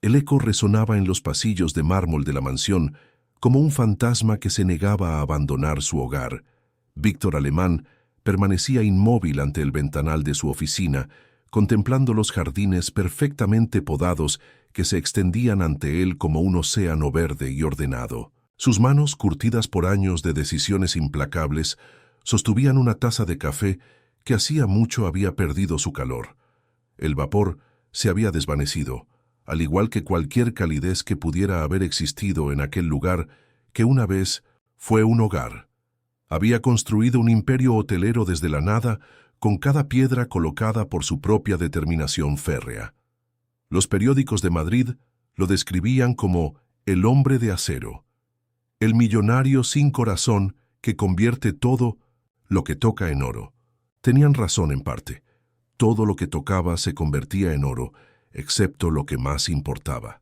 El eco resonaba en los pasillos de mármol de la mansión como un fantasma que se negaba a abandonar su hogar. Víctor Alemán permanecía inmóvil ante el ventanal de su oficina, contemplando los jardines perfectamente podados que se extendían ante él como un océano verde y ordenado. Sus manos, curtidas por años de decisiones implacables, sostuvían una taza de café que hacía mucho había perdido su calor. El vapor se había desvanecido, al igual que cualquier calidez que pudiera haber existido en aquel lugar que una vez fue un hogar. Había construido un imperio hotelero desde la nada, con cada piedra colocada por su propia determinación férrea. Los periódicos de Madrid lo describían como el hombre de acero, el millonario sin corazón que convierte todo lo que toca en oro. Tenían razón en parte. Todo lo que tocaba se convertía en oro, excepto lo que más importaba.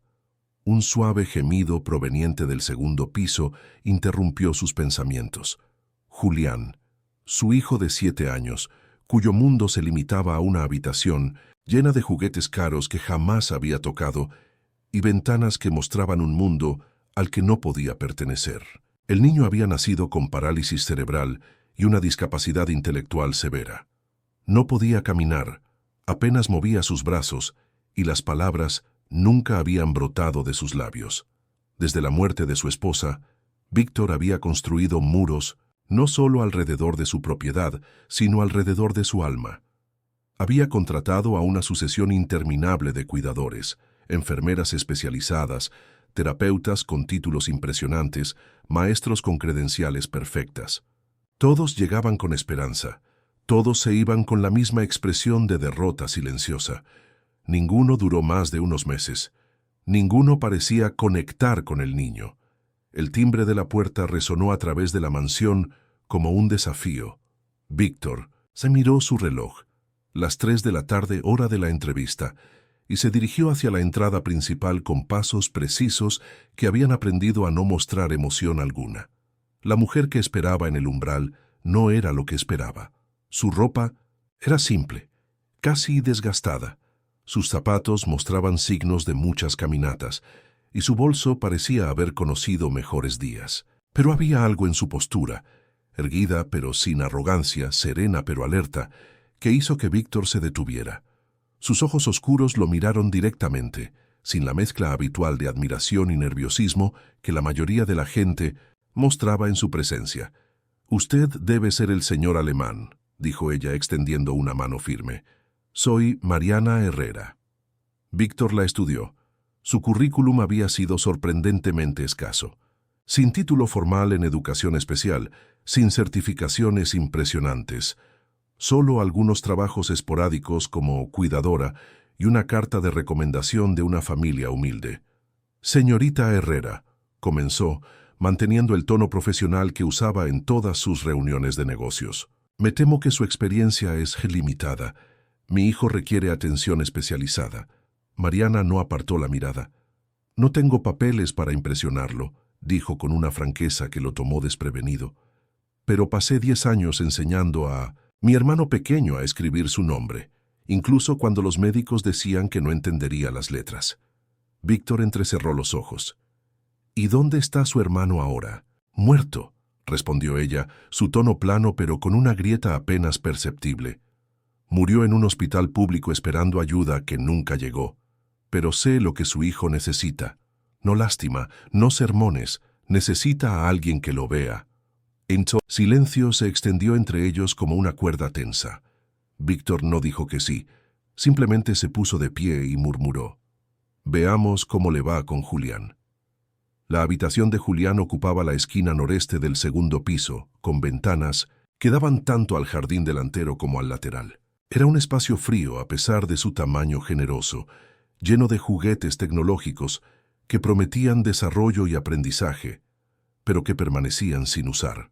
Un suave gemido proveniente del segundo piso interrumpió sus pensamientos. Julián, su hijo de 7 años, cuyo mundo se limitaba a una habitación llena de juguetes caros que jamás había tocado y ventanas que mostraban un mundo al que no podía pertenecer. El niño había nacido con parálisis cerebral y una discapacidad intelectual severa. No podía caminar, apenas movía sus brazos y las palabras nunca habían brotado de sus labios. Desde la muerte de su esposa, Víctor había construido muros no solo alrededor de su propiedad, sino alrededor de su alma. Había contratado a una sucesión interminable de cuidadores, enfermeras especializadas, terapeutas con títulos impresionantes, maestros con credenciales perfectas. Todos llegaban con esperanza, todos se iban con la misma expresión de derrota silenciosa. Ninguno duró más de unos meses. Ninguno parecía conectar con el niño. El timbre de la puerta resonó a través de la mansión como un desafío. Víctor se miró su reloj, las 3 de la tarde, hora de la entrevista, y se dirigió hacia la entrada principal con pasos precisos que habían aprendido a no mostrar emoción alguna. La mujer que esperaba en el umbral no era lo que esperaba. Su ropa era simple, casi desgastada. Sus zapatos mostraban signos de muchas caminatas, y su bolso parecía haber conocido mejores días. Pero había algo en su postura, erguida pero sin arrogancia, serena pero alerta, que hizo que Víctor se detuviera. Sus ojos oscuros lo miraron directamente, sin la mezcla habitual de admiración y nerviosismo que la mayoría de la gente mostraba en su presencia. «Usted debe ser el señor Alemán», dijo ella extendiendo una mano firme. «Soy Mariana Herrera». Víctor la estudió. Su currículum había sido sorprendentemente escaso. Sin título formal en educación especial, sin certificaciones impresionantes, solo algunos trabajos esporádicos como cuidadora y una carta de recomendación de una familia humilde. «Señorita Herrera», comenzó, manteniendo el tono profesional que usaba en todas sus reuniones de negocios. «Me temo que su experiencia es limitada. Mi hijo requiere atención especializada». Mariana no apartó la mirada. «No tengo papeles para impresionarlo», dijo con una franqueza que lo tomó desprevenido. «Pero pasé 10 años enseñando a mi hermano pequeño a escribir su nombre, incluso cuando los médicos decían que no entendería las letras». Víctor entrecerró los ojos. «¿Y dónde está su hermano ahora?» «Muerto», respondió ella, su tono plano pero con una grieta apenas perceptible. «Murió en un hospital público esperando ayuda que nunca llegó. Pero sé lo que su hijo necesita. No lástima, no sermones, necesita a alguien que lo vea». Silencio se extendió entre ellos como una cuerda tensa. Víctor no dijo que sí, simplemente se puso de pie y murmuró: «Veamos cómo le va con Julián». La habitación de Julián ocupaba la esquina noreste del segundo piso, con ventanas que daban tanto al jardín delantero como al lateral. Era un espacio frío a pesar de su tamaño generoso, lleno de juguetes tecnológicos que prometían desarrollo y aprendizaje, pero que permanecían sin usar.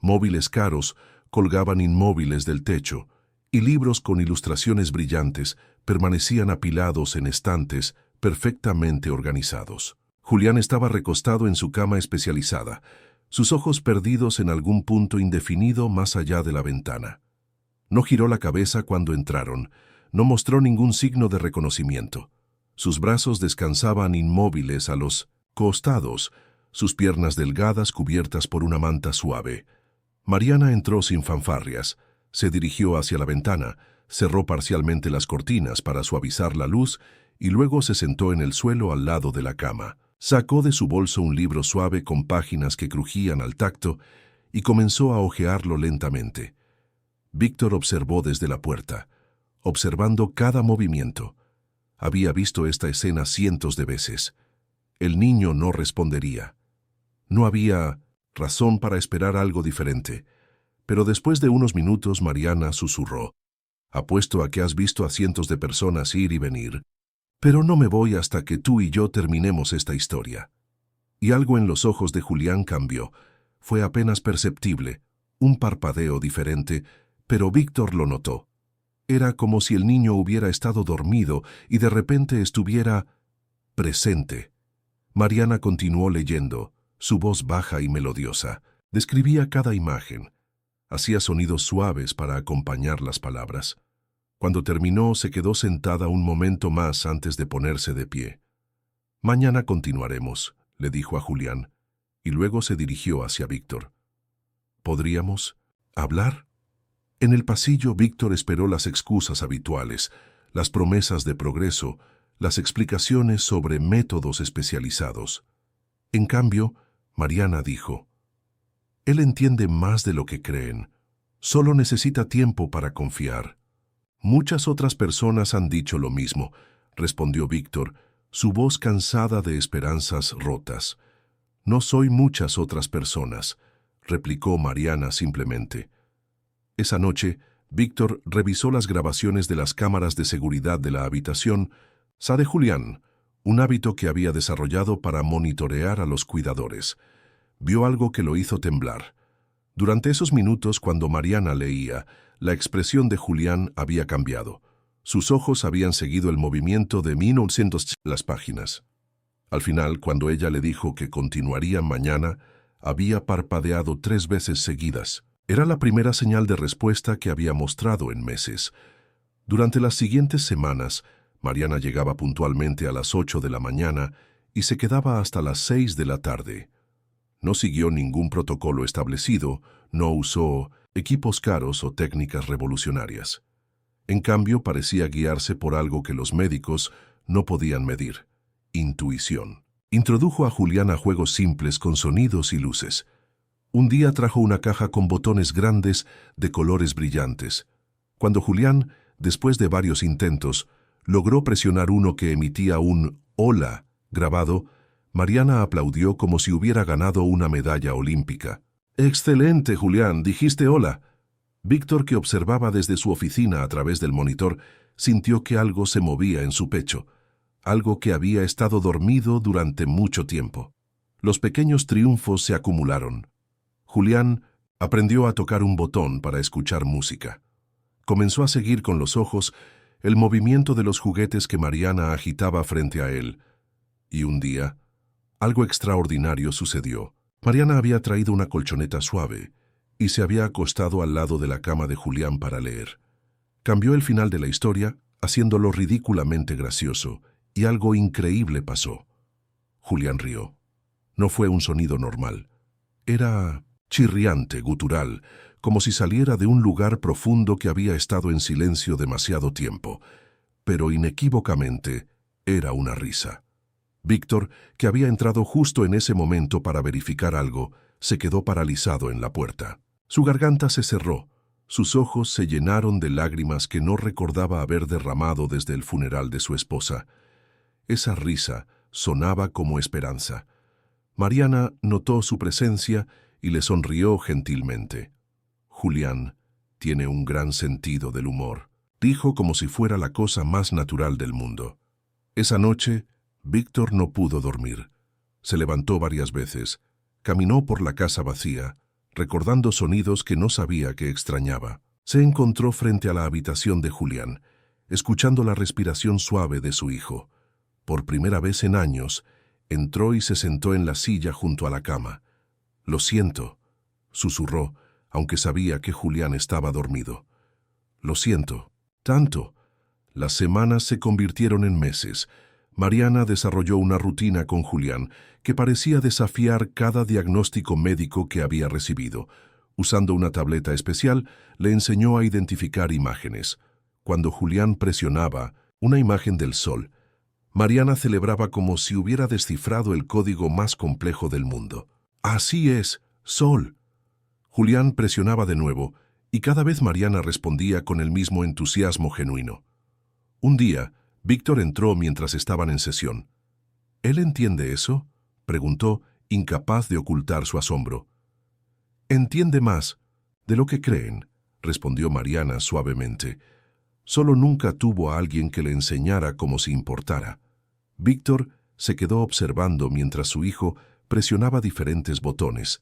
Móviles caros colgaban inmóviles del techo, y libros con ilustraciones brillantes permanecían apilados en estantes perfectamente organizados. Julián estaba recostado en su cama especializada, sus ojos perdidos en algún punto indefinido más allá de la ventana. No giró la cabeza cuando entraron, no mostró ningún signo de reconocimiento. Sus brazos descansaban inmóviles a los costados, sus piernas delgadas cubiertas por una manta suave. Mariana entró sin fanfarrias, se dirigió hacia la ventana, cerró parcialmente las cortinas para suavizar la luz y luego se sentó en el suelo al lado de la cama. Sacó de su bolso un libro suave con páginas que crujían al tacto y comenzó a hojearlo lentamente. Víctor observó desde la puerta, observando cada movimiento. Había visto esta escena cientos de veces. El niño no respondería. No había razón para esperar algo diferente, pero después de unos minutos Mariana susurró: «Apuesto a que has visto a cientos de personas ir y venir, pero no me voy hasta que tú y yo terminemos esta historia». Y algo en los ojos de Julián cambió. Fue apenas perceptible, un parpadeo diferente, pero Víctor lo notó. Era como si el niño hubiera estado dormido y de repente estuviera presente. Mariana continuó leyendo, su voz baja y melodiosa. Describía cada imagen. Hacía sonidos suaves para acompañar las palabras. Cuando terminó, se quedó sentada un momento más antes de ponerse de pie. «Mañana continuaremos», le dijo a Julián, y luego se dirigió hacia Víctor. «¿Podríamos hablar?». En el pasillo, Víctor esperó las excusas habituales, las promesas de progreso, las explicaciones sobre métodos especializados. En cambio, Mariana dijo: «Él entiende más de lo que creen. Solo necesita tiempo para confiar». «Muchas otras personas han dicho lo mismo», respondió Víctor, su voz cansada de esperanzas rotas. «No soy muchas otras personas», replicó Mariana simplemente. Esa noche, Víctor revisó las grabaciones de las cámaras de seguridad de la habitación de Julián, un hábito que había desarrollado para monitorear a los cuidadores. Vio algo que lo hizo temblar. Durante esos minutos, cuando Mariana leía, la expresión de Julián había cambiado. Sus ojos habían seguido el movimiento de 1900 las páginas. Al final, cuando ella le dijo que continuaría mañana, había parpadeado 3 veces seguidas. Era la primera señal de respuesta que había mostrado en meses. Durante las siguientes semanas, Mariana llegaba puntualmente a las 8 de la mañana y se quedaba hasta las 6 de la tarde. No siguió ningún protocolo establecido, no usó equipos caros o técnicas revolucionarias. En cambio, parecía guiarse por algo que los médicos no podían medir: intuición. Introdujo a Julián a juegos simples con sonidos y luces. Un día trajo una caja con botones grandes de colores brillantes. Cuando Julián, después de varios intentos, logró presionar uno que emitía un «hola» grabado, Mariana aplaudió como si hubiera ganado una medalla olímpica. «Excelente, Julián, dijiste hola». Víctor, que observaba desde su oficina a través del monitor, sintió que algo se movía en su pecho, algo que había estado dormido durante mucho tiempo. Los pequeños triunfos se acumularon. Julián aprendió a tocar un botón para escuchar música. Comenzó a seguir con los ojos el movimiento de los juguetes que Mariana agitaba frente a él. Y un día, algo extraordinario sucedió. Mariana había traído una colchoneta suave y se había acostado al lado de la cama de Julián para leer. Cambió el final de la historia, haciéndolo ridículamente gracioso, y algo increíble pasó. Julián rió. No fue un sonido normal. Era chirriante, gutural, como si saliera de un lugar profundo que había estado en silencio demasiado tiempo. Pero inequívocamente era una risa. Víctor, que había entrado justo en ese momento para verificar algo, se quedó paralizado en la puerta. Su garganta se cerró, sus ojos se llenaron de lágrimas que no recordaba haber derramado desde el funeral de su esposa. Esa risa sonaba como esperanza. Mariana notó su presencia y le sonrió gentilmente. «Julián tiene un gran sentido del humor», dijo como si fuera la cosa más natural del mundo. Esa noche, Víctor no pudo dormir. Se levantó varias veces, caminó por la casa vacía, recordando sonidos que no sabía que extrañaba. Se encontró frente a la habitación de Julián, escuchando la respiración suave de su hijo. Por primera vez en años, entró y se sentó en la silla junto a la cama. «Lo siento», susurró, aunque sabía que Julián estaba dormido. «Lo siento, tanto». Las semanas se convirtieron en meses. Mariana desarrolló una rutina con Julián que parecía desafiar cada diagnóstico médico que había recibido. Usando una tableta especial, le enseñó a identificar imágenes. Cuando Julián presionaba una imagen del sol, Mariana celebraba como si hubiera descifrado el código más complejo del mundo. «Así es, sol». Julián presionaba de nuevo, y cada vez Mariana respondía con el mismo entusiasmo genuino. Un día, Víctor entró mientras estaban en sesión. «¿Él entiende eso?», preguntó, incapaz de ocultar su asombro. «Entiende más de lo que creen», respondió Mariana suavemente. Solo nunca tuvo a alguien que le enseñara como si importara. Víctor se quedó observando mientras su hijo presionaba diferentes botones,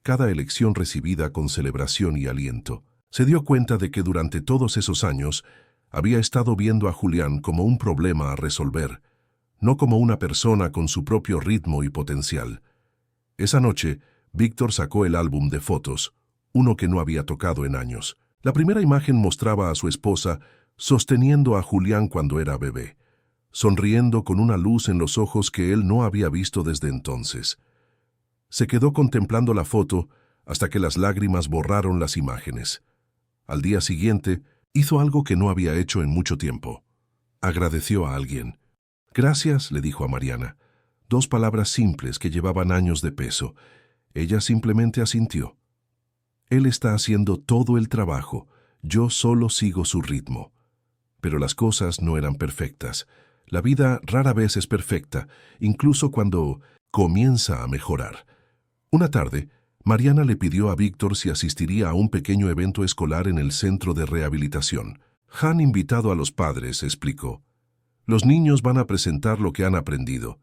cada elección recibida con celebración y aliento. Se dio cuenta de que durante todos esos años había estado viendo a Julián como un problema a resolver, no como una persona con su propio ritmo y potencial. Esa noche, Víctor sacó el álbum de fotos, uno que no había tocado en años. La primera imagen mostraba a su esposa sosteniendo a Julián cuando era bebé, sonriendo con una luz en los ojos que él no había visto desde entonces. Se quedó contemplando la foto hasta que las lágrimas borraron las imágenes. Al día siguiente, hizo algo que no había hecho en mucho tiempo. Agradeció a alguien. «Gracias», le dijo a Mariana. 2 palabras simples que llevaban años de peso. Ella simplemente asintió. «Él está haciendo todo el trabajo. Yo solo sigo su ritmo». Pero las cosas no eran perfectas. La vida rara vez es perfecta, incluso cuando comienza a mejorar. Una tarde, Mariana le pidió a Víctor si asistiría a un pequeño evento escolar en el centro de rehabilitación. «Han invitado a los padres», explicó. «Los niños van a presentar lo que han aprendido».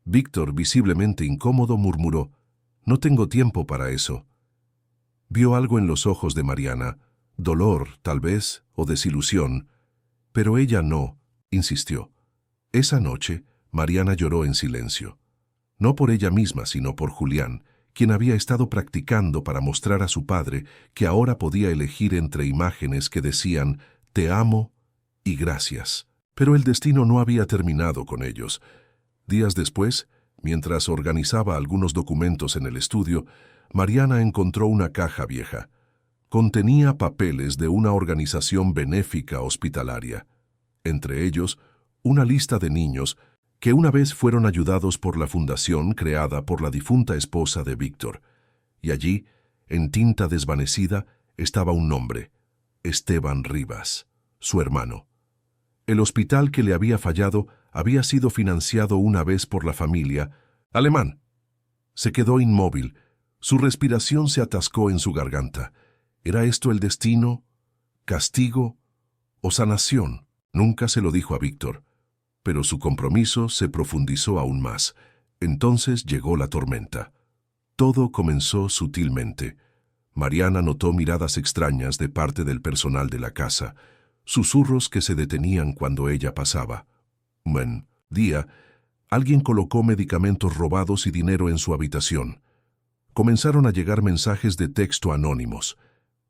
Víctor, visiblemente incómodo, murmuró: «No tengo tiempo para eso». Vio algo en los ojos de Mariana, dolor, tal vez, o desilusión, pero ella no, insistió. Esa noche, Mariana lloró en silencio. No por ella misma, sino por Julián, quien había estado practicando para mostrar a su padre que ahora podía elegir entre imágenes que decían «te amo» y «gracias». Pero el destino no había terminado con ellos. Días después, mientras organizaba algunos documentos en el estudio, Mariana encontró una caja vieja. Contenía papeles de una organización benéfica hospitalaria. Entre ellos, una lista de niños que una vez fueron ayudados por la fundación creada por la difunta esposa de Víctor. Y allí, en tinta desvanecida, estaba un nombre: Esteban Rivas, su hermano. El hospital que le había fallado había sido financiado una vez por la familia Alemán. Se quedó inmóvil. Su respiración se atascó en su garganta. ¿Era esto el destino, castigo o sanación? Nunca se lo dijo a Víctor, pero su compromiso se profundizó aún más. Entonces llegó la tormenta. Todo comenzó sutilmente. Mariana notó miradas extrañas de parte del personal de la casa, susurros que se detenían cuando ella pasaba. Un día, alguien colocó medicamentos robados y dinero en su habitación. Comenzaron a llegar mensajes de texto anónimos.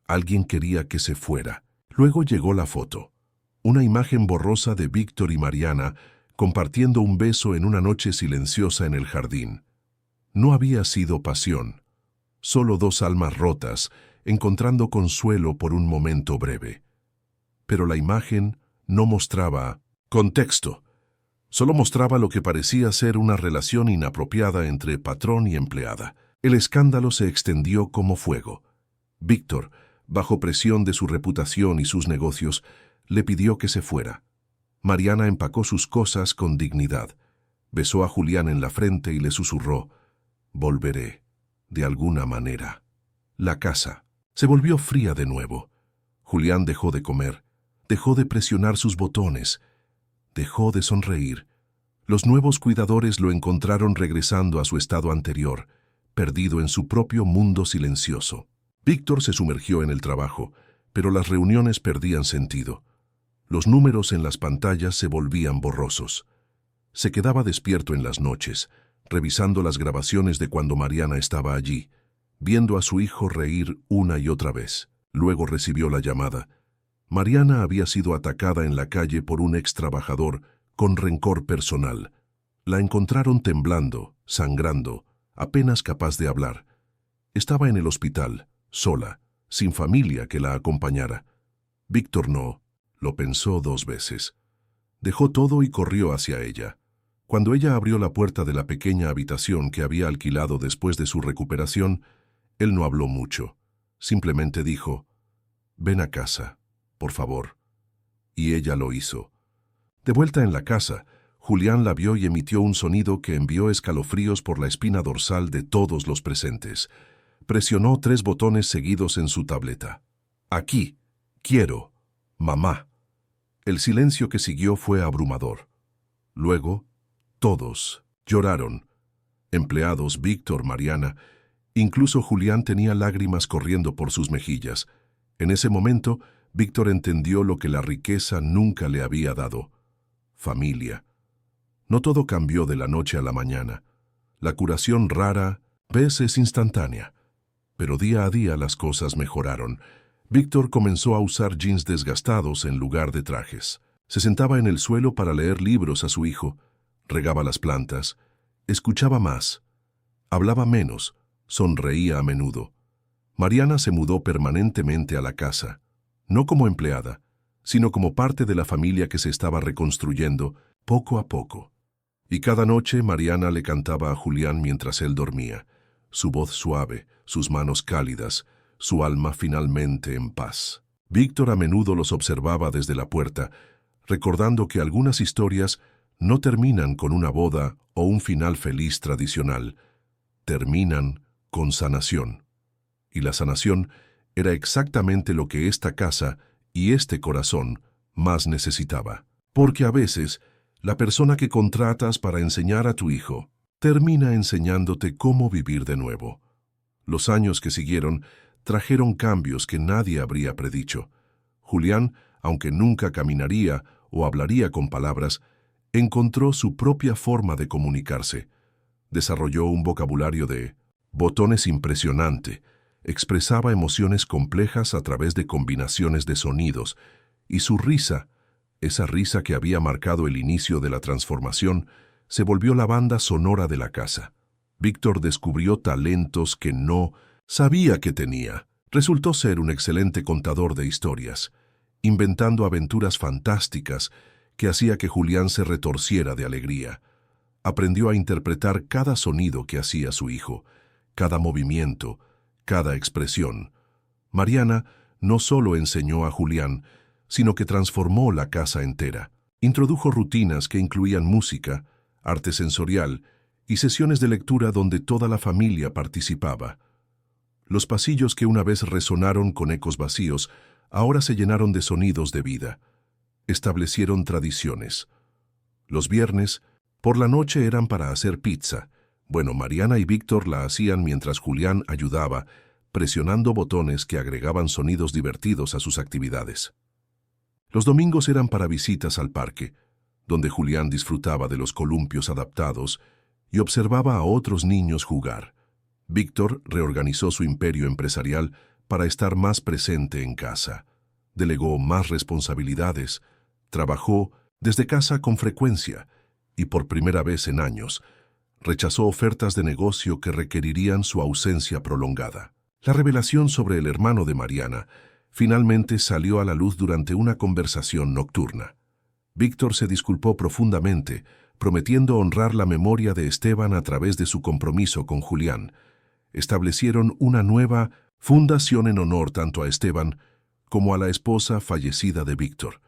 Alguien quería que se fuera. Luego llegó la foto. Una imagen borrosa de Víctor y Mariana compartiendo un beso en una noche silenciosa en el jardín. No había sido pasión, solo 2 almas rotas encontrando consuelo por un momento breve. Pero la imagen no mostraba contexto. Solo mostraba lo que parecía ser una relación inapropiada entre patrón y empleada. El escándalo se extendió como fuego. Víctor, bajo presión de su reputación y sus negocios, le pidió que se fuera. Mariana empacó sus cosas con dignidad. Besó a Julián en la frente y le susurró: «Volveré, de alguna manera». La casa se volvió fría de nuevo. Julián dejó de comer, dejó de presionar sus botones, dejó de sonreír. Los nuevos cuidadores lo encontraron regresando a su estado anterior, perdido en su propio mundo silencioso. Víctor se sumergió en el trabajo, pero las reuniones perdían sentido. Los números en las pantallas se volvían borrosos. Se quedaba despierto en las noches, revisando las grabaciones de cuando Mariana estaba allí, viendo a su hijo reír una y otra vez. Luego recibió la llamada. Mariana había sido atacada en la calle por un ex trabajador con rencor personal. La encontraron temblando, sangrando, apenas capaz de hablar. Estaba en el hospital, sola, sin familia que la acompañara. Víctor no, lo pensó 2 veces. Dejó todo y corrió hacia ella. Cuando ella abrió la puerta de la pequeña habitación que había alquilado después de su recuperación, él no habló mucho. Simplemente dijo, «Ven a casa, por favor». Y ella lo hizo. De vuelta en la casa, Julián la vio y emitió un sonido que envió escalofríos por la espina dorsal de todos los presentes. Presionó 3 botones seguidos en su tableta. «Aquí, quiero, mamá». El silencio que siguió fue abrumador. Luego, todos lloraron. Empleados, Víctor, Mariana, incluso Julián tenía lágrimas corriendo por sus mejillas. En ese momento, Víctor entendió lo que la riqueza nunca le había dado: familia. No todo cambió de la noche a la mañana. La curación rara vez es instantánea. Pero día a día las cosas mejoraron. Víctor comenzó a usar jeans desgastados en lugar de trajes. Se sentaba en el suelo para leer libros a su hijo, regaba las plantas, escuchaba más, hablaba menos, sonreía a menudo. Mariana se mudó permanentemente a la casa, no como empleada, sino como parte de la familia que se estaba reconstruyendo poco a poco. Y cada noche Mariana le cantaba a Julián mientras él dormía, su voz suave, sus manos cálidas, su alma finalmente en paz. Víctor a menudo los observaba desde la puerta, recordando que algunas historias no terminan con una boda o un final feliz tradicional, terminan con sanación. Y la sanación era exactamente lo que esta casa y este corazón más necesitaba. Porque a veces, la persona que contratas para enseñar a tu hijo termina enseñándote cómo vivir de nuevo. Los años que siguieron trajeron cambios que nadie habría predicho. Julián, aunque nunca caminaría o hablaría con palabras, encontró su propia forma de comunicarse. Desarrolló un vocabulario de botones impresionante, expresaba emociones complejas a través de combinaciones de sonidos, y su risa, esa risa que había marcado el inicio de la transformación, se volvió la banda sonora de la casa. Víctor descubrió talentos que no sabía que tenía. Resultó ser un excelente contador de historias, inventando aventuras fantásticas que hacía que Julián se retorciera de alegría. Aprendió a interpretar cada sonido que hacía su hijo, cada movimiento, cada expresión. Mariana no solo enseñó a Julián, sino que transformó la casa entera. Introdujo rutinas que incluían música, arte sensorial y sesiones de lectura donde toda la familia participaba. Los pasillos que una vez resonaron con ecos vacíos, ahora se llenaron de sonidos de vida. Establecieron tradiciones. Los viernes, por la noche eran para hacer pizza. Bueno, Mariana y Víctor la hacían mientras Julián ayudaba, presionando botones que agregaban sonidos divertidos a sus actividades. Los domingos eran para visitas al parque, donde Julián disfrutaba de los columpios adaptados y observaba a otros niños jugar. Víctor reorganizó su imperio empresarial para estar más presente en casa. Delegó más responsabilidades, trabajó desde casa con frecuencia y por primera vez en años rechazó ofertas de negocio que requerirían su ausencia prolongada. La revelación sobre el hermano de Mariana finalmente salió a la luz durante una conversación nocturna. Víctor se disculpó profundamente, prometiendo honrar la memoria de Esteban a través de su compromiso con Julián. Establecieron una nueva fundación en honor tanto a Esteban como a la esposa fallecida de Víctor,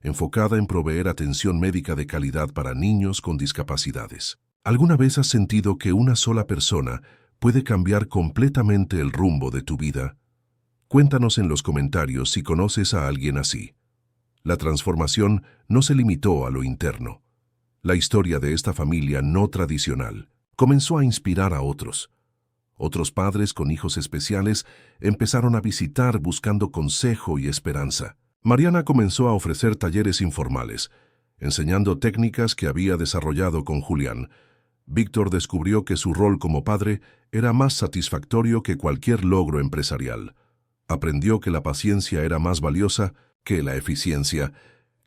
enfocada en proveer atención médica de calidad para niños con discapacidades. ¿Alguna vez has sentido que una sola persona puede cambiar completamente el rumbo de tu vida? Cuéntanos en los comentarios si conoces a alguien así. La transformación no se limitó a lo interno. La historia de esta familia no tradicional comenzó a inspirar a otros. Otros padres con hijos especiales empezaron a visitar buscando consejo y esperanza. Mariana comenzó a ofrecer talleres informales, enseñando técnicas que había desarrollado con Julián. Víctor descubrió que su rol como padre era más satisfactorio que cualquier logro empresarial. Aprendió que la paciencia era más valiosa que la eficiencia,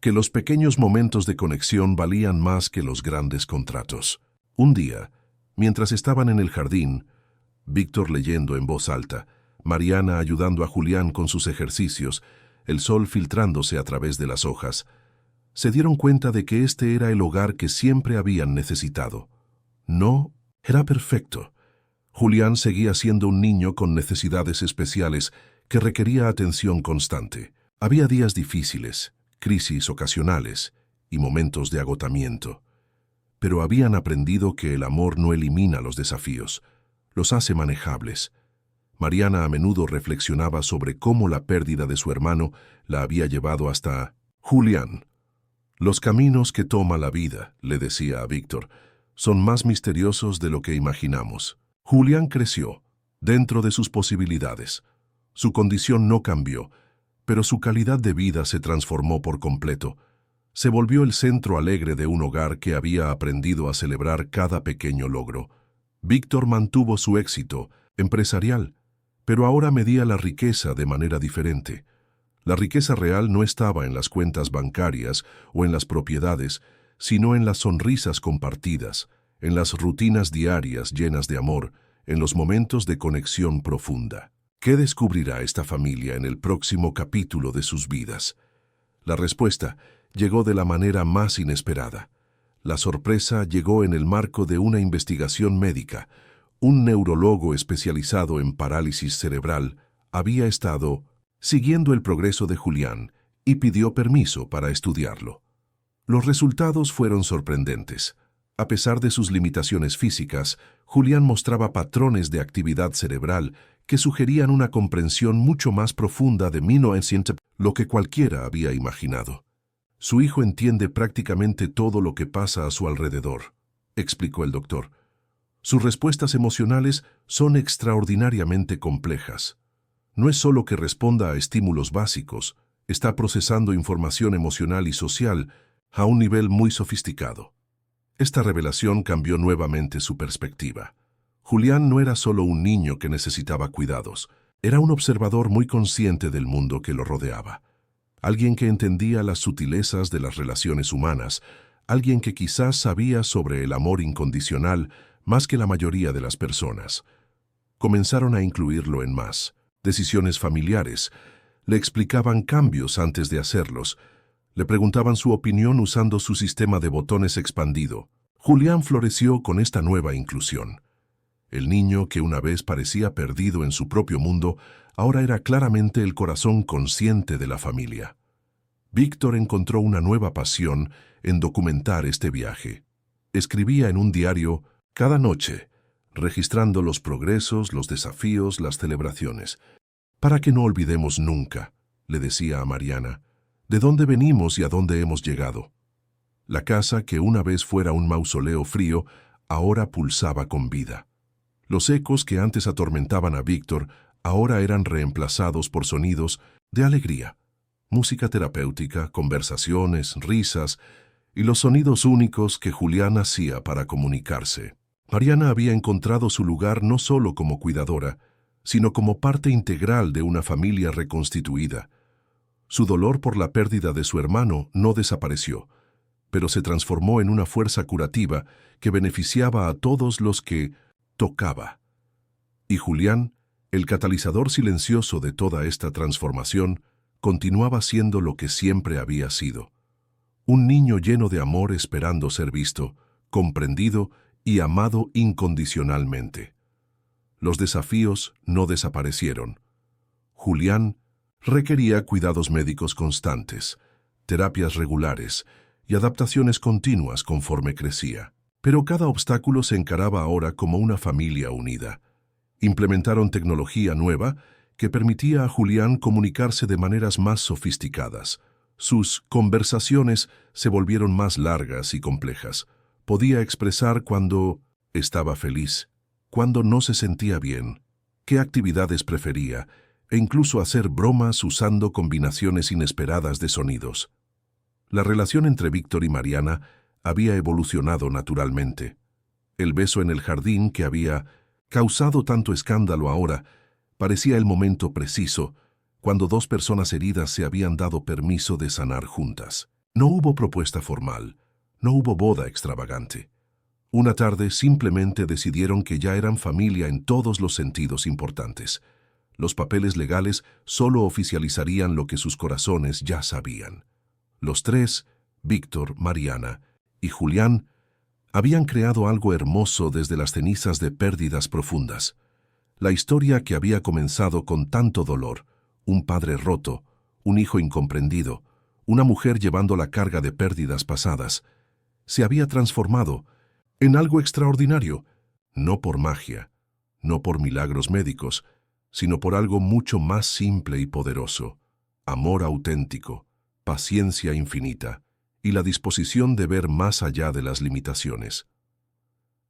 que los pequeños momentos de conexión valían más que los grandes contratos. Un día, mientras estaban en el jardín, Víctor leyendo en voz alta, Mariana ayudando a Julián con sus ejercicios, el sol filtrándose a través de las hojas, se dieron cuenta de que este era el hogar que siempre habían necesitado. No, era perfecto. Julián seguía siendo un niño con necesidades especiales que requería atención constante. Había días difíciles, crisis ocasionales y momentos de agotamiento. Pero habían aprendido que el amor no elimina los desafíos, los hace manejables. Mariana a menudo reflexionaba sobre cómo la pérdida de su hermano la había llevado hasta Julián. Los caminos que toma la vida, le decía a Víctor, son más misteriosos de lo que imaginamos. Julián creció, dentro de sus posibilidades. Su condición no cambió, pero su calidad de vida se transformó por completo. Se volvió el centro alegre de un hogar que había aprendido a celebrar cada pequeño logro. Víctor mantuvo su éxito empresarial, pero ahora medía la riqueza de manera diferente. La riqueza real no estaba en las cuentas bancarias o en las propiedades, sino en las sonrisas compartidas, en las rutinas diarias llenas de amor, en los momentos de conexión profunda. ¿Qué descubrirá esta familia en el próximo capítulo de sus vidas? La respuesta llegó de la manera más inesperada. La sorpresa llegó en el marco de una investigación médica. Un neurólogo especializado en parálisis cerebral había estado siguiendo el progreso de Julián y pidió permiso para estudiarlo. Los resultados fueron sorprendentes. A pesar de sus limitaciones físicas, Julián mostraba patrones de actividad cerebral que sugerían una comprensión mucho más profunda de lo que cualquiera había imaginado. Su hijo entiende prácticamente todo lo que pasa a su alrededor, explicó el doctor. Sus respuestas emocionales son extraordinariamente complejas. No es solo que responda a estímulos básicos, está procesando información emocional y social a un nivel muy sofisticado. Esta revelación cambió nuevamente su perspectiva. Julián no era solo un niño que necesitaba cuidados, era un observador muy consciente del mundo que lo rodeaba. Alguien que entendía las sutilezas de las relaciones humanas, alguien que quizás sabía sobre el amor incondicional más que la mayoría de las personas. Comenzaron a incluirlo en más. Decisiones familiares, le explicaban cambios antes de hacerlos, le preguntaban su opinión usando su sistema de botones expandido. Julián floreció con esta nueva inclusión. El niño que una vez parecía perdido en su propio mundo, ahora era claramente el corazón consciente de la familia. Víctor encontró una nueva pasión en documentar este viaje. Escribía en un diario cada noche, registrando los progresos, los desafíos, las celebraciones. Para que no olvidemos nunca, le decía a Mariana, de dónde venimos y a dónde hemos llegado. La casa que una vez fuera un mausoleo frío, ahora pulsaba con vida. Los ecos que antes atormentaban a Víctor, ahora eran reemplazados por sonidos de alegría, música terapéutica, conversaciones, risas y los sonidos únicos que Julián hacía para comunicarse. Mariana había encontrado su lugar no solo como cuidadora, sino como parte integral de una familia reconstituida. Su dolor por la pérdida de su hermano no desapareció, pero se transformó en una fuerza curativa que beneficiaba a todos los que tocaba. Y Julián, el catalizador silencioso de toda esta transformación, continuaba siendo lo que siempre había sido. Un niño lleno de amor esperando ser visto, comprendido y amado incondicionalmente. Los desafíos no desaparecieron. Julián requería cuidados médicos constantes, terapias regulares y adaptaciones continuas conforme crecía. Pero cada obstáculo se encaraba ahora como una familia unida. Implementaron tecnología nueva que permitía a Julián comunicarse de maneras más sofisticadas. Sus conversaciones se volvieron más largas y complejas. Podía expresar cuando estaba feliz, cuando no se sentía bien, qué actividades prefería, e incluso hacer bromas usando combinaciones inesperadas de sonidos. La relación entre Víctor y Mariana había evolucionado naturalmente. El beso en el jardín que había causado tanto escándalo ahora parecía el momento preciso, cuando dos personas heridas se habían dado permiso de sanar juntas. No hubo propuesta formal, no hubo boda extravagante. Una tarde simplemente decidieron que ya eran familia en todos los sentidos importantes. Los papeles legales solo oficializarían lo que sus corazones ya sabían. Los tres, Víctor, Mariana y Julián, habían creado algo hermoso desde las cenizas de pérdidas profundas. La historia que había comenzado con tanto dolor, un padre roto, un hijo incomprendido, una mujer llevando la carga de pérdidas pasadas, se había transformado en algo extraordinario, no por magia, no por milagros médicos, sino por algo mucho más simple y poderoso: amor auténtico, paciencia infinita y la disposición de ver más allá de las limitaciones.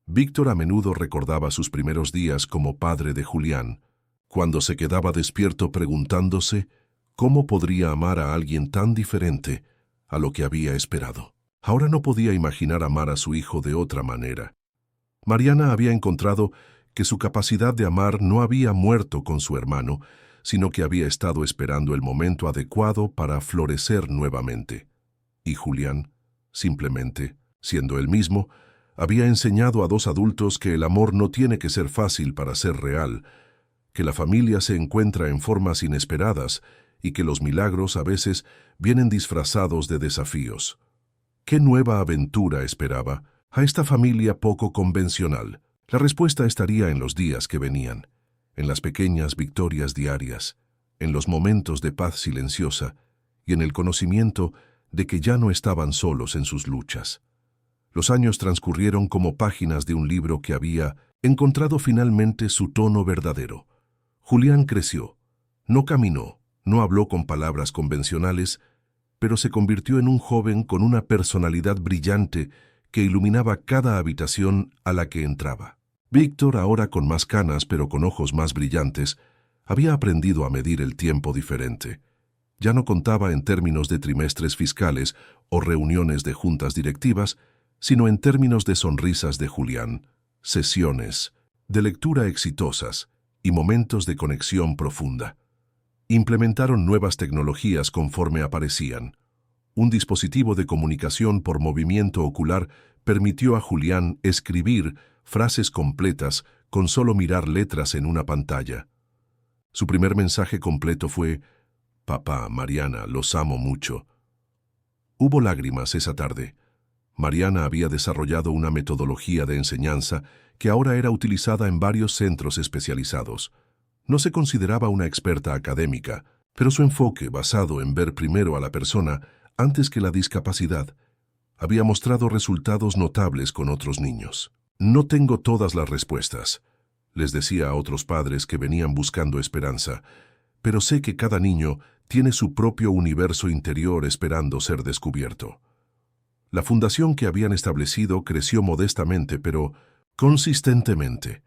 Víctor a menudo recordaba sus primeros días como padre de Julián, cuando se quedaba despierto preguntándose cómo podría amar a alguien tan diferente a lo que había esperado. Ahora no podía imaginar amar a su hijo de otra manera. Mariana había encontrado que su capacidad de amar no había muerto con su hermano, sino que había estado esperando el momento adecuado para florecer nuevamente. Y Julián, simplemente, siendo él mismo, había enseñado a dos adultos que el amor no tiene que ser fácil para ser real, que la familia se encuentra en formas inesperadas y que los milagros a veces vienen disfrazados de desafíos. ¿Qué nueva aventura esperaba a esta familia poco convencional? La respuesta estaría en los días que venían, en las pequeñas victorias diarias, en los momentos de paz silenciosa y en el conocimiento de que ya no estaban solos en sus luchas. Los años transcurrieron como páginas de un libro que había encontrado finalmente su tono verdadero. Julián creció, no caminó, no habló con palabras convencionales, pero se convirtió en un joven con una personalidad brillante que iluminaba cada habitación a la que entraba. Víctor, ahora con más canas pero con ojos más brillantes, había aprendido a medir el tiempo diferente. Ya no contaba en términos de trimestres fiscales o reuniones de juntas directivas, sino en términos de sonrisas de Julián, sesiones, de lectura exitosas y momentos de conexión profunda. Implementaron nuevas tecnologías conforme aparecían. Un dispositivo de comunicación por movimiento ocular permitió a Julián escribir frases completas con solo mirar letras en una pantalla. Su primer mensaje completo fue: «Papá, Mariana, los amo mucho». Hubo lágrimas esa tarde. Mariana había desarrollado una metodología de enseñanza que ahora era utilizada en varios centros especializados. No se consideraba una experta académica, pero su enfoque, basado en ver primero a la persona antes que la discapacidad, había mostrado resultados notables con otros niños. «No tengo todas las respuestas», les decía a otros padres que venían buscando esperanza, «pero sé que cada niño tiene su propio universo interior esperando ser descubierto». La fundación que habían establecido creció modestamente, pero consistentemente.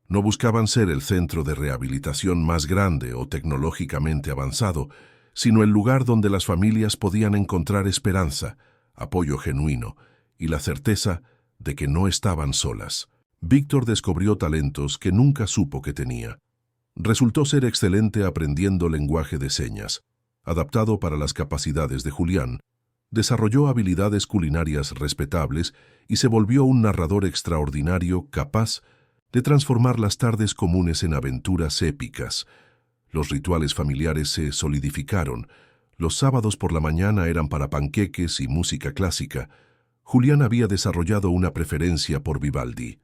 No buscaban ser el centro de rehabilitación más grande o tecnológicamente avanzado, sino el lugar donde las familias podían encontrar esperanza, apoyo genuino y la certeza de que no estaban solas. Víctor descubrió talentos que nunca supo que tenía. Resultó ser excelente aprendiendo lenguaje de señas, adaptado para las capacidades de Julián. Desarrolló habilidades culinarias respetables y se volvió un narrador extraordinario capaz de transformar las tardes comunes en aventuras épicas. Los rituales familiares se solidificaron. Los sábados por la mañana eran para panqueques y música clásica. Julián había desarrollado una preferencia por Vivaldi.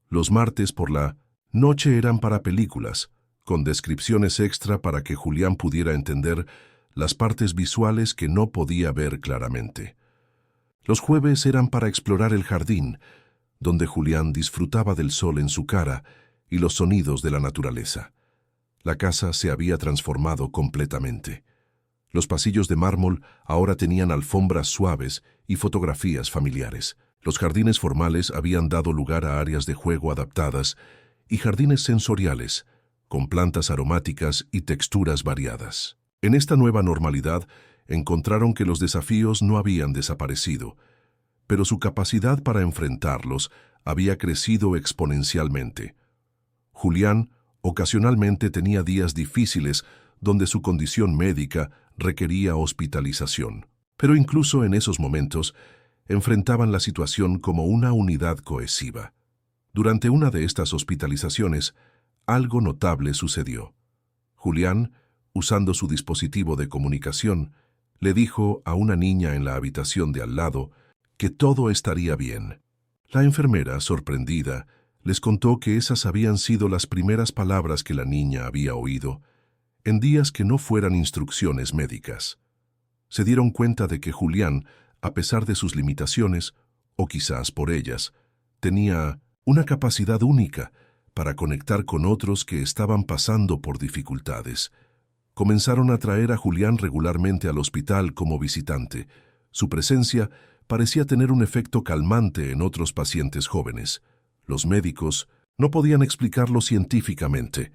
Los martes por la noche eran para películas, con descripciones extra para que Julián pudiera entender las partes visuales que no podía ver claramente. Los jueves eran para explorar el jardín, donde Julián disfrutaba del sol en su cara y los sonidos de la naturaleza. La casa se había transformado completamente. Los pasillos de mármol ahora tenían alfombras suaves y fotografías familiares. Los jardines formales habían dado lugar a áreas de juego adaptadas y jardines sensoriales, con plantas aromáticas y texturas variadas. En esta nueva normalidad encontraron que los desafíos no habían desaparecido, pero su capacidad para enfrentarlos había crecido exponencialmente. Julián ocasionalmente tenía días difíciles donde su condición médica requería hospitalización. Pero incluso en esos momentos, enfrentaban la situación como una unidad cohesiva. Durante una de estas hospitalizaciones, algo notable sucedió. Julián, usando su dispositivo de comunicación, le dijo a una niña en la habitación de al lado que todo estaría bien. La enfermera, sorprendida, les contó que esas habían sido las primeras palabras que la niña había oído en días que no fueran instrucciones médicas. Se dieron cuenta de que Julián, a pesar de sus limitaciones, o quizás por ellas, tenía una capacidad única para conectar con otros que estaban pasando por dificultades. Comenzaron a traer a Julián regularmente al hospital como visitante. Su presencia parecía tener un efecto calmante en otros pacientes jóvenes. Los médicos no podían explicarlo científicamente,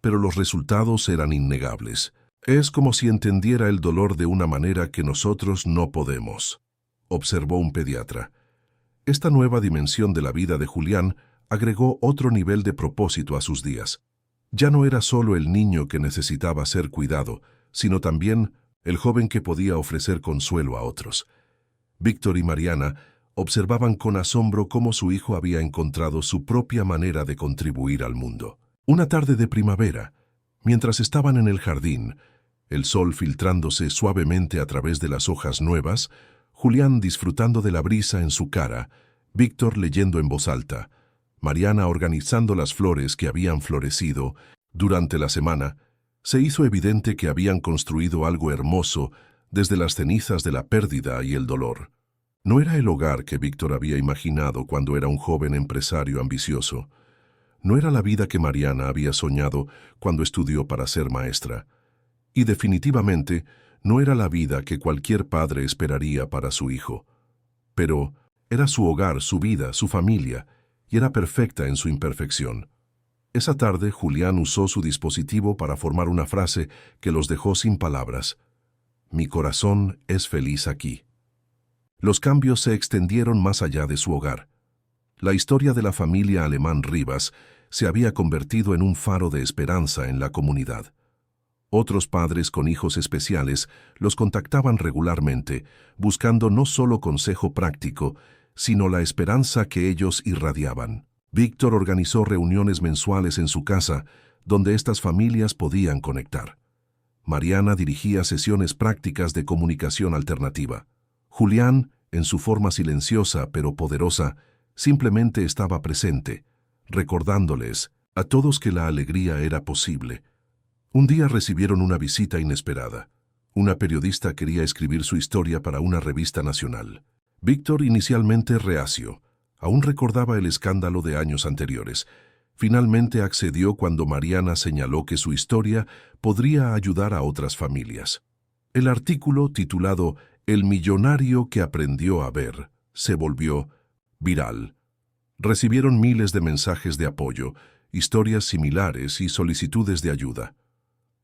pero los resultados eran innegables. Es como si entendiera el dolor de una manera que nosotros no podemos, observó un pediatra. Esta nueva dimensión de la vida de Julián agregó otro nivel de propósito a sus días. Ya no era solo el niño que necesitaba ser cuidado, sino también el joven que podía ofrecer consuelo a otros. Víctor y Mariana observaban con asombro cómo su hijo había encontrado su propia manera de contribuir al mundo. Una tarde de primavera, mientras estaban en el jardín, el sol filtrándose suavemente a través de las hojas nuevas, Julián disfrutando de la brisa en su cara, Víctor leyendo en voz alta, Mariana organizando las flores que habían florecido durante la semana, se hizo evidente que habían construido algo hermoso desde las cenizas de la pérdida y el dolor. No era el hogar que Víctor había imaginado cuando era un joven empresario ambicioso. No era la vida que Mariana había soñado cuando estudió para ser maestra. Y definitivamente no era la vida que cualquier padre esperaría para su hijo. Pero era su hogar, su vida, su familia, y era perfecta en su imperfección. Esa tarde, Julián usó su dispositivo para formar una frase que los dejó sin palabras. Mi corazón es feliz aquí. Los cambios se extendieron más allá de su hogar. La historia de la familia Alemán Rivas se había convertido en un faro de esperanza en la comunidad. Otros padres con hijos especiales los contactaban regularmente, buscando no solo consejo práctico, sino la esperanza que ellos irradiaban. Víctor organizó reuniones mensuales en su casa, donde estas familias podían conectar. Mariana dirigía sesiones prácticas de comunicación alternativa. Julián, en su forma silenciosa pero poderosa, simplemente estaba presente, recordándoles a todos que la alegría era posible. Un día recibieron una visita inesperada. Una periodista quería escribir su historia para una revista nacional. Víctor, inicialmente reacio, aún recordaba el escándalo de años anteriores. Finalmente accedió cuando Mariana señaló que su historia podría ayudar a otras familias. El artículo, titulado El millonario que aprendió a ver, se volvió viral. Recibieron miles de mensajes de apoyo, historias similares y solicitudes de ayuda.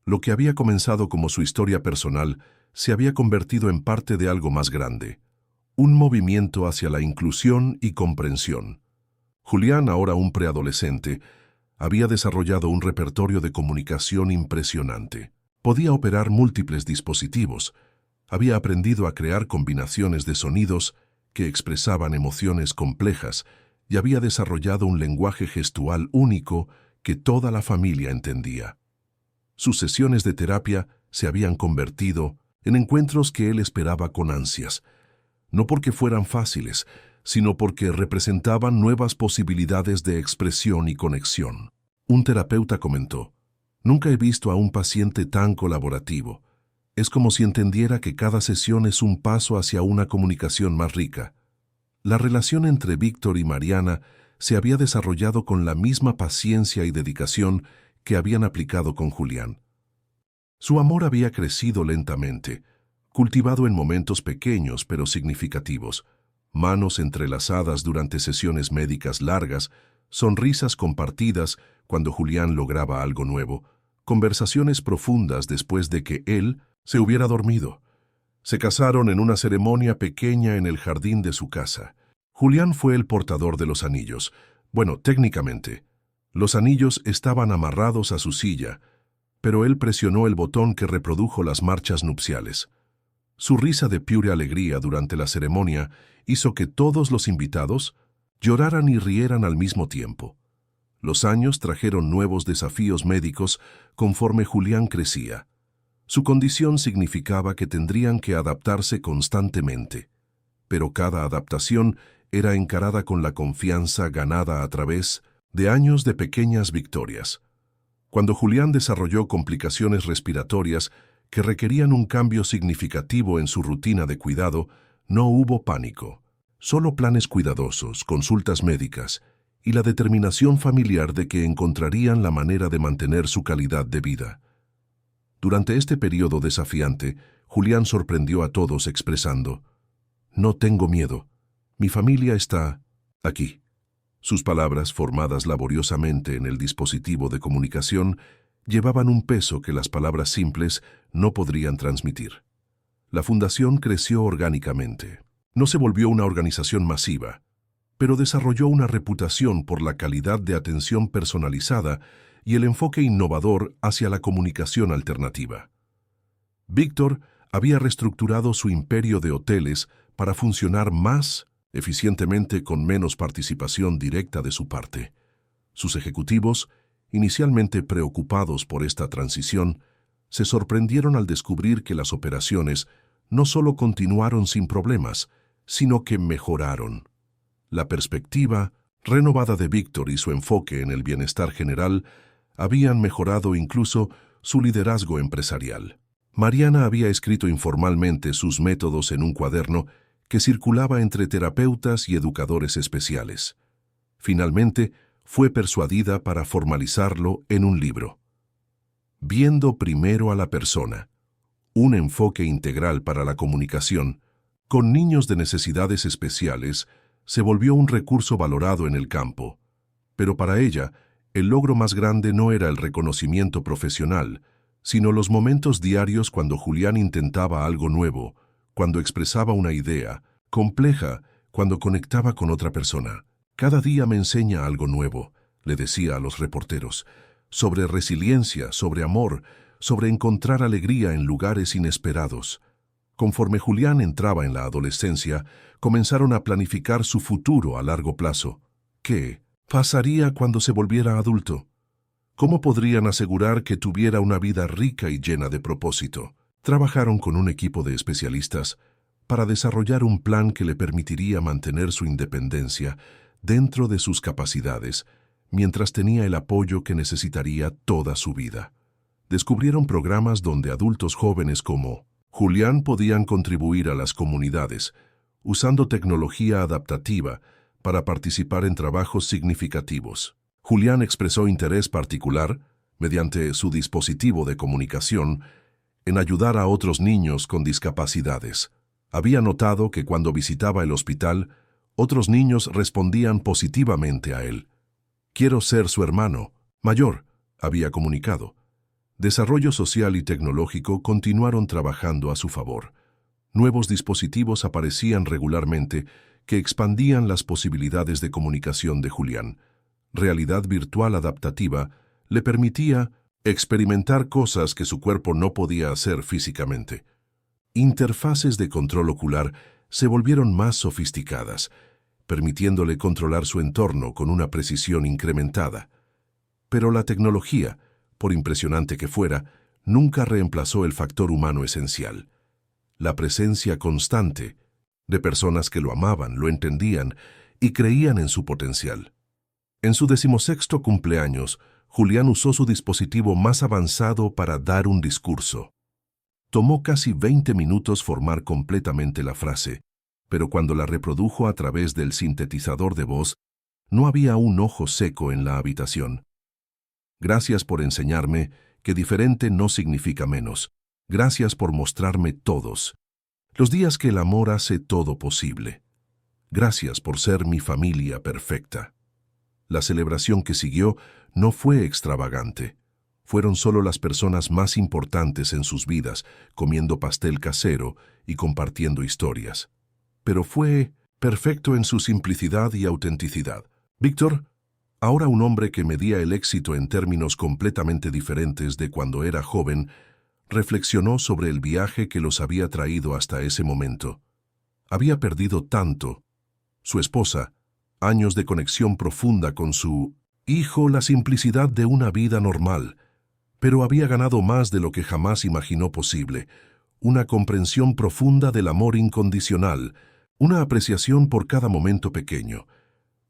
Lo que había comenzado como su historia personal se había convertido en parte de algo más grande. Un movimiento hacia la inclusión y comprensión. Julián, ahora un preadolescente, había desarrollado un repertorio de comunicación impresionante. Podía operar múltiples dispositivos. Había aprendido a crear combinaciones de sonidos que expresaban emociones complejas y había desarrollado un lenguaje gestual único que toda la familia entendía. Sus sesiones de terapia se habían convertido en encuentros que él esperaba con ansias, no porque fueran fáciles, sino porque representaban nuevas posibilidades de expresión y conexión. Un terapeuta comentó, «Nunca he visto a un paciente tan colaborativo. Es como si entendiera que cada sesión es un paso hacia una comunicación más rica». La relación entre Víctor y Mariana se había desarrollado con la misma paciencia y dedicación que habían aplicado con Julián. Su amor había crecido lentamente, cultivado en momentos pequeños pero significativos, manos entrelazadas durante sesiones médicas largas, sonrisas compartidas cuando Julián lograba algo nuevo, conversaciones profundas después de que él se hubiera dormido. Se casaron en una ceremonia pequeña en el jardín de su casa. Julián fue el portador de los anillos. Bueno, técnicamente, los anillos estaban amarrados a su silla, pero él presionó el botón que reprodujo las marchas nupciales. Su risa de pura alegría durante la ceremonia hizo que todos los invitados lloraran y rieran al mismo tiempo. Los años trajeron nuevos desafíos médicos conforme Julián crecía. Su condición significaba que tendrían que adaptarse constantemente, pero cada adaptación era encarada con la confianza ganada a través de años de pequeñas victorias. Cuando Julián desarrolló complicaciones respiratorias que requerían un cambio significativo en su rutina de cuidado, no hubo pánico, solo planes cuidadosos, consultas médicas y la determinación familiar de que encontrarían la manera de mantener su calidad de vida. Durante este periodo desafiante, Julián sorprendió a todos expresando: «No tengo miedo. Mi familia está aquí». Sus palabras, formadas laboriosamente en el dispositivo de comunicación, llevaban un peso que las palabras simples no podrían transmitir. La fundación creció orgánicamente. No se volvió una organización masiva, pero desarrolló una reputación por la calidad de atención personalizada y el enfoque innovador hacia la comunicación alternativa. Víctor había reestructurado su imperio de hoteles para funcionar más eficientemente con menos participación directa de su parte. Sus ejecutivos, inicialmente preocupados por esta transición, se sorprendieron al descubrir que las operaciones no solo continuaron sin problemas, sino que mejoraron. La perspectiva renovada de Víctor y su enfoque en el bienestar general habían mejorado incluso su liderazgo empresarial. Mariana había escrito informalmente sus métodos en un cuaderno que circulaba entre terapeutas y educadores especiales. Finalmente, fue persuadida para formalizarlo en un libro. Viendo primero a la persona, un enfoque integral para la comunicación, con niños de necesidades especiales, se volvió un recurso valorado en el campo. Pero para ella, el logro más grande no era el reconocimiento profesional, sino los momentos diarios cuando Julián intentaba algo nuevo, cuando expresaba una idea compleja, cuando conectaba con otra persona. «Cada día me enseña algo nuevo», le decía a los reporteros, sobre resiliencia, sobre amor, sobre encontrar alegría en lugares inesperados. Conforme Julián entraba en la adolescencia, comenzaron a planificar su futuro a largo plazo. ¿Qué pasaría cuando se volviera adulto? ¿Cómo podrían asegurar que tuviera una vida rica y llena de propósito? Trabajaron con un equipo de especialistas para desarrollar un plan que le permitiría mantener su independencia dentro de sus capacidades, mientras tenía el apoyo que necesitaría toda su vida. Descubrieron programas donde adultos jóvenes como Julián podían contribuir a las comunidades, usando tecnología adaptativa para participar en trabajos significativos. Julián expresó interés particular, mediante su dispositivo de comunicación, en ayudar a otros niños con discapacidades. Había notado que cuando visitaba el hospital, otros niños respondían positivamente a él. «Quiero ser su hermano mayor», había comunicado. Desarrollo social y tecnológico continuaron trabajando a su favor. Nuevos dispositivos aparecían regularmente que expandían las posibilidades de comunicación de Julián. Realidad virtual adaptativa le permitía experimentar cosas que su cuerpo no podía hacer físicamente. Interfaces de control ocular se volvieron más sofisticadas, permitiéndole controlar su entorno con una precisión incrementada. Pero la tecnología, por impresionante que fuera, nunca reemplazó el factor humano esencial. La presencia constante de personas que lo amaban, lo entendían y creían en su potencial. En su 16º cumpleaños, Julián usó su dispositivo más avanzado para dar un discurso. Tomó casi 20 minutos formar completamente la frase, pero cuando la reprodujo a través del sintetizador de voz, no había un ojo seco en la habitación. «Gracias por enseñarme que diferente no significa menos. Gracias por mostrarme todos los días que el amor hace todo posible. Gracias por ser mi familia perfecta». La celebración que siguió no fue extravagante. Fueron solo las personas más importantes en sus vidas, comiendo pastel casero y compartiendo historias. Pero fue perfecto en su simplicidad y autenticidad. Víctor, ahora un hombre que medía el éxito en términos completamente diferentes de cuando era joven, reflexionó sobre el viaje que los había traído hasta ese momento. Había perdido tanto. Su esposa, años de conexión profunda con su hijo, la simplicidad de una vida normal, pero había ganado más de lo que jamás imaginó posible, una comprensión profunda del amor incondicional, una apreciación por cada momento pequeño,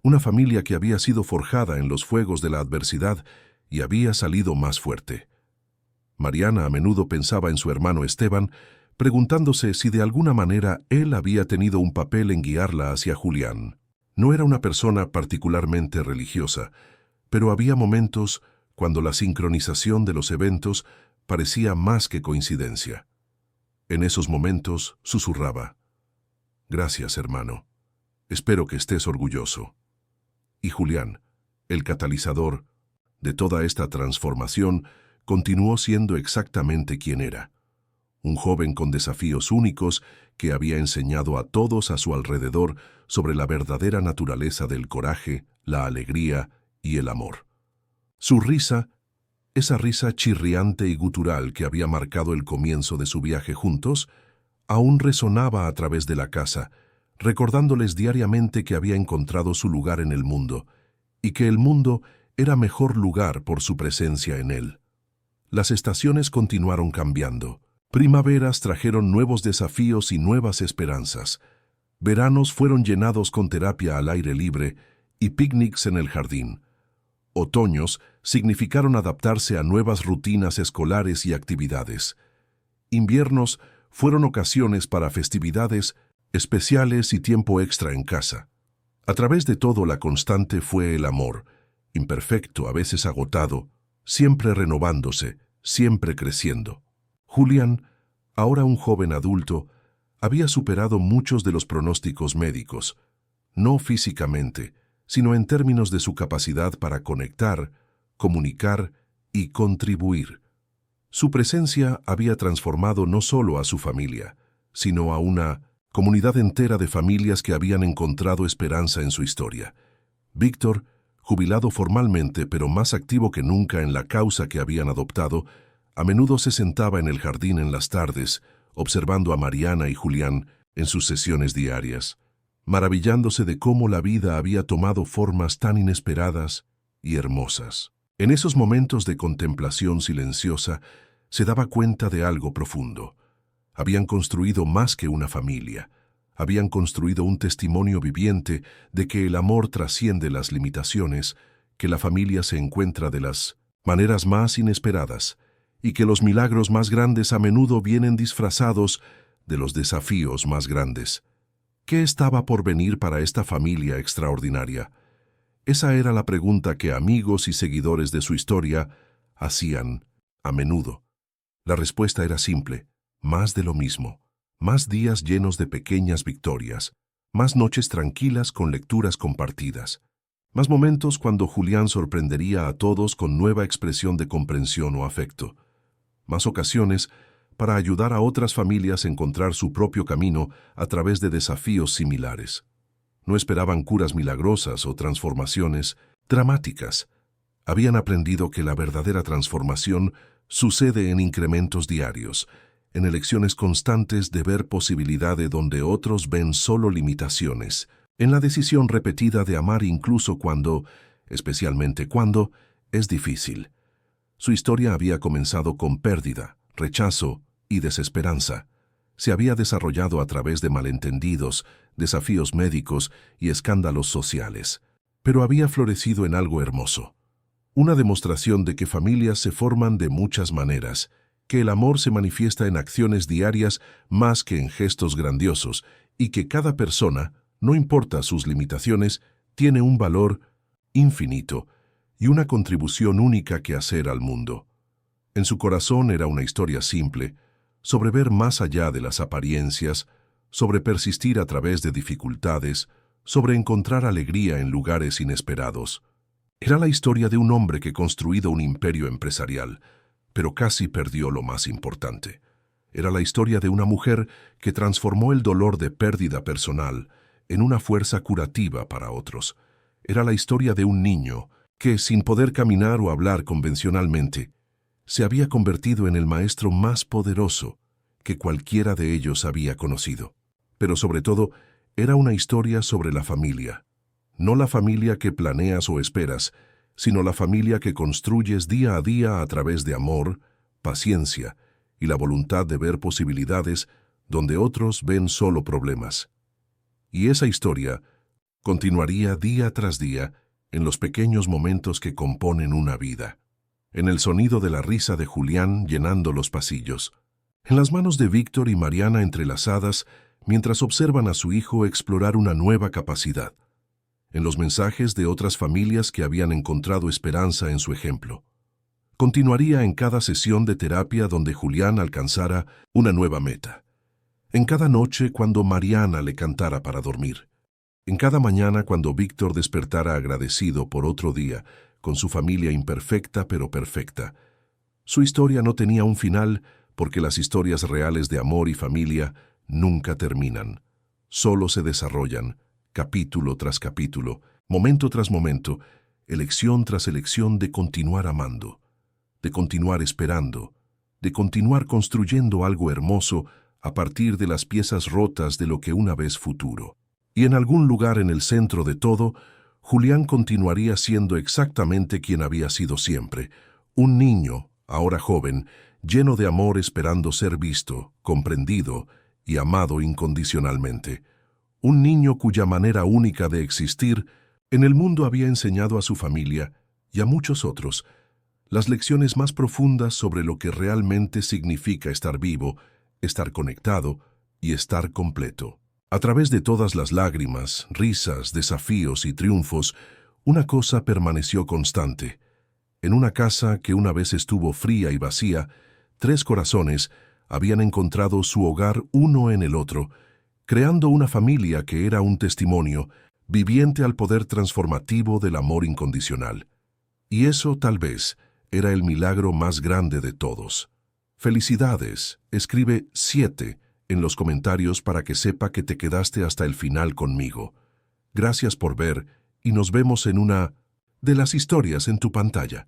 una familia que había sido forjada en los fuegos de la adversidad y había salido más fuerte. Mariana a menudo pensaba en su hermano Esteban, preguntándose si de alguna manera él había tenido un papel en guiarla hacia Julián. No era una persona particularmente religiosa, pero había momentos cuando la sincronización de los eventos parecía más que coincidencia. En esos momentos susurraba: «Gracias, hermano. Espero que estés orgulloso». Y Julián, el catalizador de toda esta transformación, continuó siendo exactamente quien era. Un joven con desafíos únicos que había enseñado a todos a su alrededor sobre la verdadera naturaleza del coraje, la alegría y el amor. Su risa, esa risa chirriante y gutural que había marcado el comienzo de su viaje juntos, aún resonaba a través de la casa, recordándoles diariamente que había encontrado su lugar en el mundo, y que el mundo era mejor lugar por su presencia en él. Las estaciones continuaron cambiando. Primaveras trajeron nuevos desafíos y nuevas esperanzas. Veranos fueron llenados con terapia al aire libre y picnics en el jardín. Otoños significaron adaptarse a nuevas rutinas escolares y actividades. Inviernos fueron ocasiones para festividades especiales y tiempo extra en casa. A través de todo, la constante fue el amor, imperfecto, a veces agotado, siempre renovándose, siempre creciendo. Julián, ahora un joven adulto, había superado muchos de los pronósticos médicos, no físicamente, sino en términos de su capacidad para conectar, comunicar y contribuir. Su presencia había transformado no solo a su familia, sino a una comunidad entera de familias que habían encontrado esperanza en su historia. Víctor, jubilado formalmente pero más activo que nunca en la causa que habían adoptado, a menudo se sentaba en el jardín en las tardes, observando a Mariana y Julián en sus sesiones diarias, maravillándose de cómo la vida había tomado formas tan inesperadas y hermosas. En esos momentos de contemplación silenciosa, se daba cuenta de algo profundo. Habían construido más que una familia. Habían construido un testimonio viviente de que el amor trasciende las limitaciones, que la familia se encuentra de las maneras más inesperadas, y que los milagros más grandes a menudo vienen disfrazados de los desafíos más grandes. ¿Qué estaba por venir para esta familia extraordinaria? Esa era la pregunta que amigos y seguidores de su historia hacían a menudo. La respuesta era simple: más de lo mismo, más días llenos de pequeñas victorias, más noches tranquilas con lecturas compartidas, más momentos cuando Julián sorprendería a todos con nueva expresión de comprensión o afecto, más ocasiones para ayudar a otras familias a encontrar su propio camino a través de desafíos similares. No esperaban curas milagrosas o transformaciones dramáticas. Habían aprendido que la verdadera transformación sucede en incrementos diarios, en elecciones constantes de ver posibilidad de donde otros ven solo limitaciones, en la decisión repetida de amar incluso cuando, especialmente cuando, es difícil. Su historia había comenzado con pérdida, rechazo y desesperanza. Se había desarrollado a través de malentendidos, desafíos médicos y escándalos sociales, pero había florecido en algo hermoso. Una demostración de que familias se forman de muchas maneras, que el amor se manifiesta en acciones diarias más que en gestos grandiosos, y que cada persona, no importa sus limitaciones, tiene un valor infinito y una contribución única que hacer al mundo. En su corazón era una historia simple, sobre ver más allá de las apariencias, sobre persistir a través de dificultades, sobre encontrar alegría en lugares inesperados. Era la historia de un hombre que construido un imperio empresarial, pero casi perdió lo más importante. Era la historia de una mujer que transformó el dolor de pérdida personal en una fuerza curativa para otros. Era la historia de un niño que, sin poder caminar o hablar convencionalmente, se había convertido en el maestro más poderoso que cualquiera de ellos había conocido. Pero sobre todo, era una historia sobre la familia. No la familia que planeas o esperas, sino la familia que construyes día a día a través de amor, paciencia y la voluntad de ver posibilidades donde otros ven solo problemas. Y esa historia continuaría día tras día en los pequeños momentos que componen una vida. En el sonido de la risa de Julián llenando los pasillos, en las manos de Víctor y Mariana entrelazadas mientras observan a su hijo explorar una nueva capacidad, en los mensajes de otras familias que habían encontrado esperanza en su ejemplo. Continuaría en cada sesión de terapia donde Julián alcanzara una nueva meta, en cada noche cuando Mariana le cantara para dormir, en cada mañana cuando Víctor despertara agradecido por otro día con su familia imperfecta pero perfecta. Su historia no tenía un final porque las historias reales de amor y familia nunca terminan. Solo se desarrollan, capítulo tras capítulo, momento tras momento, elección tras elección de continuar amando, de continuar esperando, de continuar construyendo algo hermoso a partir de las piezas rotas de lo que una vez futuro. Y en algún lugar en el centro de todo, Julián continuaría siendo exactamente quien había sido siempre, un niño, ahora joven, lleno de amor esperando ser visto, comprendido y amado incondicionalmente. Un niño cuya manera única de existir en el mundo había enseñado a su familia y a muchos otros las lecciones más profundas sobre lo que realmente significa estar vivo, estar conectado y estar completo. A través de todas las lágrimas, risas, desafíos y triunfos, una cosa permaneció constante. En una casa que una vez estuvo fría y vacía, 3 corazones habían encontrado su hogar uno en el otro, creando una familia que era un testimonio viviente al poder transformativo del amor incondicional. Y eso, tal vez, era el milagro más grande de todos. Felicidades, escribe 7 en los comentarios para que sepa que te quedaste hasta el final conmigo. Gracias por ver y nos vemos en una de las historias en tu pantalla.